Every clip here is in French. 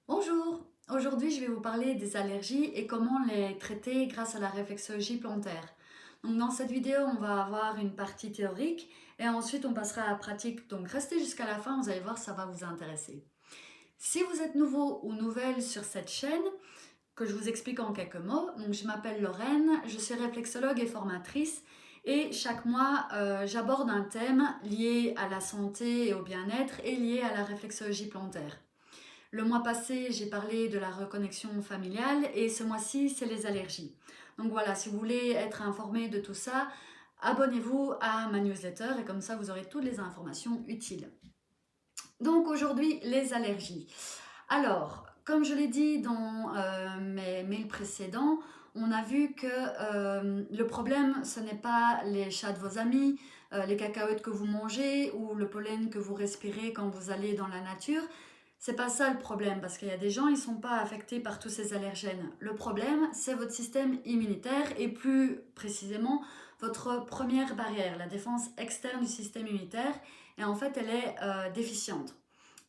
Bonjour, aujourd'hui je vais vous parler des allergies et comment les traiter grâce à la réflexologie plantaire. Donc dans cette vidéo on va avoir une partie théorique et ensuite on passera à la pratique. Donc restez jusqu'à la fin, vous allez voir ça va vous intéresser. Si vous êtes nouveau ou nouvelle sur cette chaîne, que je vous explique en quelques mots, donc je m'appelle Lorraine, je suis réflexologue et formatrice et chaque mois j'aborde un thème lié à la santé et au bien-être et lié à la réflexologie plantaire. Le mois passé, j'ai parlé de la reconnexion familiale et ce mois-ci, c'est les allergies. Donc voilà, si vous voulez être informé de tout ça, abonnez-vous à ma newsletter et comme ça, vous aurez toutes les informations utiles. Donc aujourd'hui, les allergies. Alors, comme je l'ai dit dans mes mails précédents, on a vu que le problème, ce n'est pas les chats de vos amis, les cacahuètes que vous mangez ou le pollen que vous respirez quand vous allez dans la nature. C'est pas ça le problème, parce qu'il y a des gens, ils sont pas affectés par tous ces allergènes. Le problème, c'est votre système immunitaire et plus précisément votre première barrière, la défense externe du système immunitaire. Et en fait, elle est déficiente.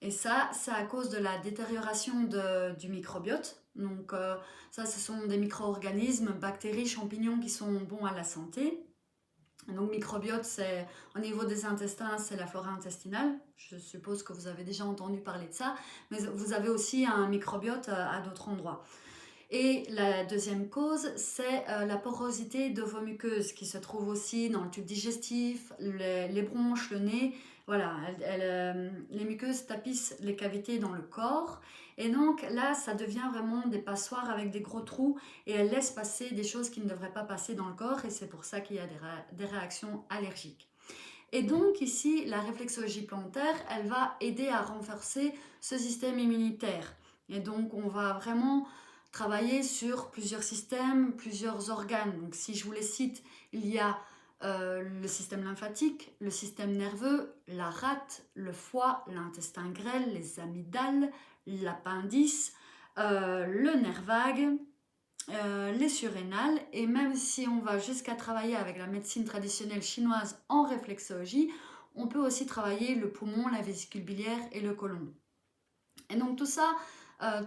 Et ça, c'est à cause de la détérioration du microbiote. Donc ça, ce sont des micro-organismes, bactéries, champignons qui sont bons à la santé. Donc microbiote, c'est au niveau des intestins, c'est la flore intestinale. Je suppose que vous avez déjà entendu parler de ça, mais vous avez aussi un microbiote à d'autres endroits. Et la deuxième cause, c'est la porosité de vos muqueuses qui se trouve aussi dans le tube digestif, les bronches, le nez. Voilà, les muqueuses tapissent les cavités dans le corps. Et donc là, ça devient vraiment des passoires avec des gros trous et elles laissent passer des choses qui ne devraient pas passer dans le corps et c'est pour ça qu'il y a des réactions allergiques. Et donc ici, la réflexologie plantaire, elle va aider à renforcer ce système immunitaire. Et donc on va vraiment travailler sur plusieurs systèmes, plusieurs organes. Donc si je vous les cite, il y a le système lymphatique, le système nerveux, la rate, le foie, l'intestin grêle, les amygdales, l'appendice, le nerf vague, les surrénales, et même si on va jusqu'à travailler avec la médecine traditionnelle chinoise en réflexologie, on peut aussi travailler le poumon, la vésicule biliaire et le côlon. Et donc tout ça,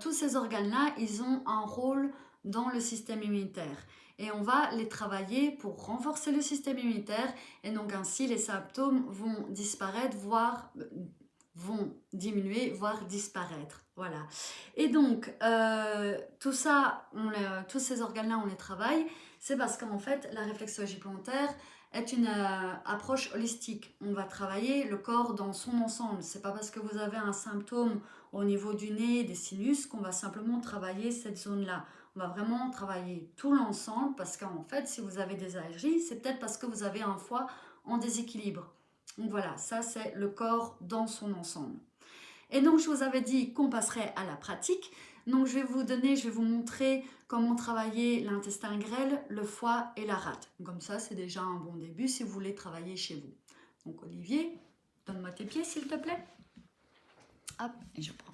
tous ces organes-là, ils ont un rôle dans le système immunitaire. Et on va les travailler pour renforcer le système immunitaire et donc ainsi les symptômes vont disparaître, voire vont diminuer, voire disparaître. Voilà. Et donc, tout ça, tous ces organes-là, on les travaille. C'est parce qu'en fait, la réflexologie plantaire est une approche holistique. On va travailler le corps dans son ensemble. C'est pas parce que vous avez un symptôme au niveau du nez, des sinus, qu'on va simplement travailler cette zone-là. On va vraiment travailler tout l'ensemble parce qu'en fait, si vous avez des allergies, c'est peut-être parce que vous avez un foie en déséquilibre. Donc voilà, ça c'est le corps dans son ensemble. Et donc je vous avais dit qu'on passerait à la pratique. Donc je vais vous montrer comment travailler l'intestin grêle, le foie et la rate. Comme ça, c'est déjà un bon début si vous voulez travailler chez vous. Donc Olivier, donne-moi tes pieds s'il te plaît. Hop, et je prends.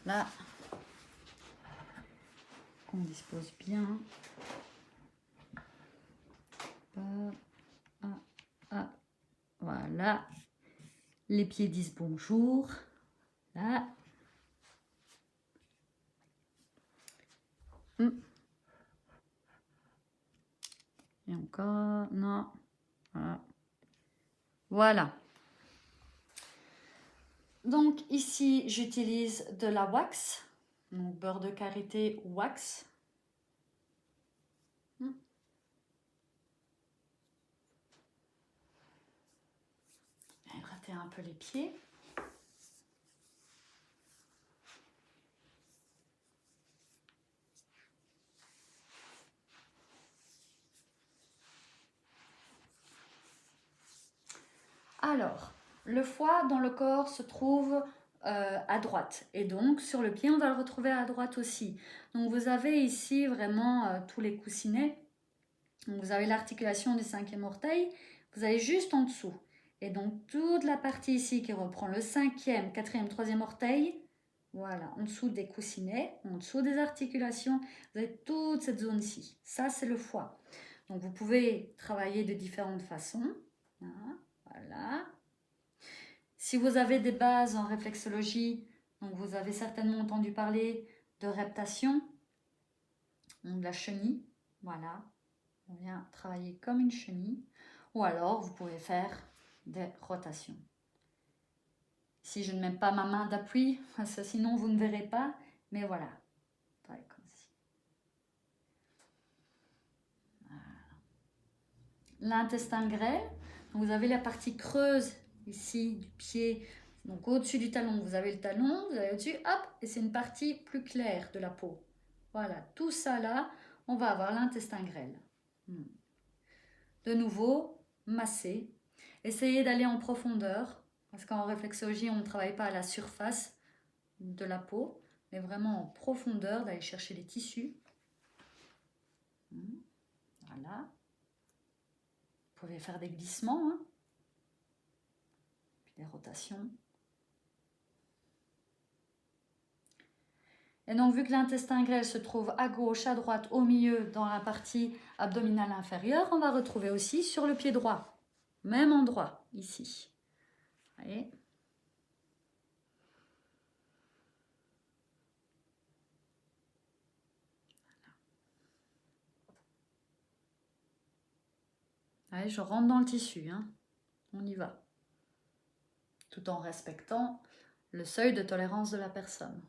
Là, on dispose bien. Voilà. Les pieds disent bonjour. Là. Et encore, non. Voilà. Voilà. Donc ici, j'utilise de la wax, donc beurre de karité wax. Hydrater un peu les pieds. Alors, le foie dans le corps se trouve à droite et donc sur le pied on va le retrouver à droite aussi. Donc vous avez ici vraiment tous les coussinets. Donc, vous avez l'articulation du cinquième orteil, vous avez juste en dessous. Et donc toute la partie ici qui reprend le cinquième, quatrième, troisième orteil, voilà, en dessous des coussinets, en dessous des articulations, vous avez toute cette zone ici. Ça c'est le foie. Donc vous pouvez travailler de différentes façons. Voilà. Si vous avez des bases en réflexologie, donc vous avez certainement entendu parler de reptation, donc de la chenille, voilà, on vient travailler comme une chenille, ou alors vous pouvez faire des rotations. Si je ne mets pas ma main d'appui, sinon vous ne verrez pas, mais voilà, comme ci. Voilà. L'intestin grêle, vous avez la partie creuse ici du pied, donc au-dessus du talon, vous avez le talon, vous avez au-dessus, hop, et c'est une partie plus claire de la peau. Voilà, tout ça là, on va avoir l'intestin grêle. De nouveau, masser. Essayez d'aller en profondeur, parce qu'en réflexologie, on ne travaille pas à la surface de la peau, mais vraiment en profondeur, d'aller chercher les tissus. Voilà. Vous pouvez faire des glissements, hein. Puis des rotations. Et donc, vu que l'intestin grêle se trouve à gauche, à droite, au milieu, dans la partie abdominale inférieure, on va retrouver aussi sur le pied droit. Même endroit, ici. Vous voyez ? Allez, je rentre dans le tissu, hein. On y va. Tout en respectant le seuil de tolérance de la personne.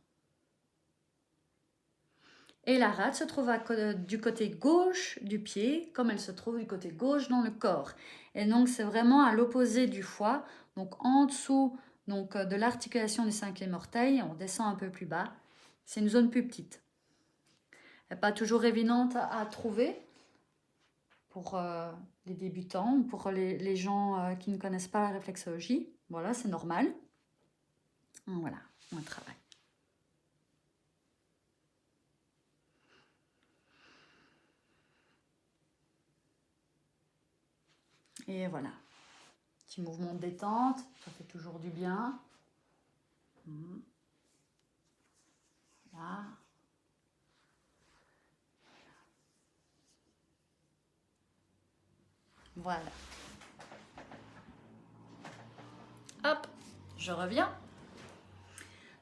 Et la rate se trouve du côté gauche du pied, comme elle se trouve du côté gauche dans le corps. Et donc, c'est vraiment à l'opposé du foie, donc en dessous de l'articulation du cinquième orteil, on descend un peu plus bas. C'est une zone plus petite. Elle n'est pas toujours évidente à trouver pour les débutants, pour les gens qui ne connaissent pas la réflexologie. Voilà, c'est normal. Voilà, on travaille. Et voilà, petit mouvement de détente, ça fait toujours du bien. Voilà. Voilà. Hop, je reviens.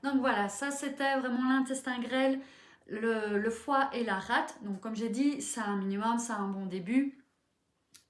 Donc voilà, ça c'était vraiment l'intestin grêle, le foie et la rate. Donc comme j'ai dit, c'est un minimum, c'est un bon début.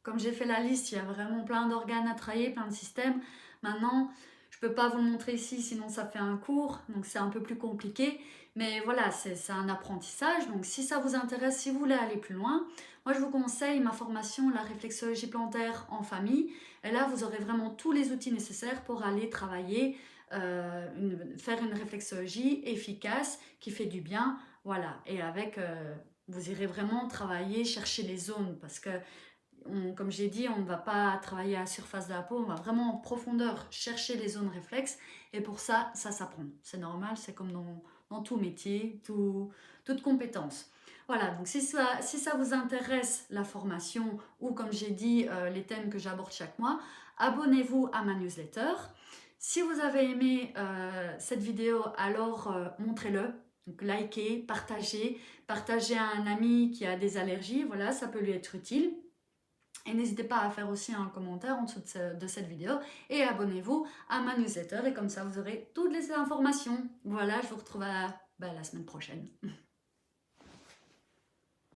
Comme j'ai fait la liste, il y a vraiment plein d'organes à travailler, plein de systèmes. Maintenant, je ne peux pas vous le montrer ici, sinon ça fait un cours, donc c'est un peu plus compliqué. Mais voilà, c'est un apprentissage. Donc si ça vous intéresse, si vous voulez aller plus loin, moi je vous conseille ma formation, la réflexologie plantaire en famille. Et là, vous aurez vraiment tous les outils nécessaires pour aller travailler, faire une réflexologie efficace, qui fait du bien. Voilà, et avec, vous irez vraiment travailler, chercher les zones, parce que comme j'ai dit, on ne va pas travailler à la surface de la peau, on va vraiment en profondeur chercher les zones réflexes. Et pour ça, ça s'apprend. C'est normal, c'est comme dans tout métier, toute compétence. Voilà, donc si ça vous intéresse, la formation, ou comme j'ai dit, les thèmes que j'aborde chaque mois, abonnez-vous à ma newsletter. Si vous avez aimé cette vidéo, alors montrez-le. Donc likez, partagez à un ami qui a des allergies, voilà, ça peut lui être utile. Et n'hésitez pas à faire aussi un commentaire en dessous de cette vidéo et abonnez-vous à ma newsletter et comme ça vous aurez toutes les informations. Voilà, je vous retrouve la semaine prochaine.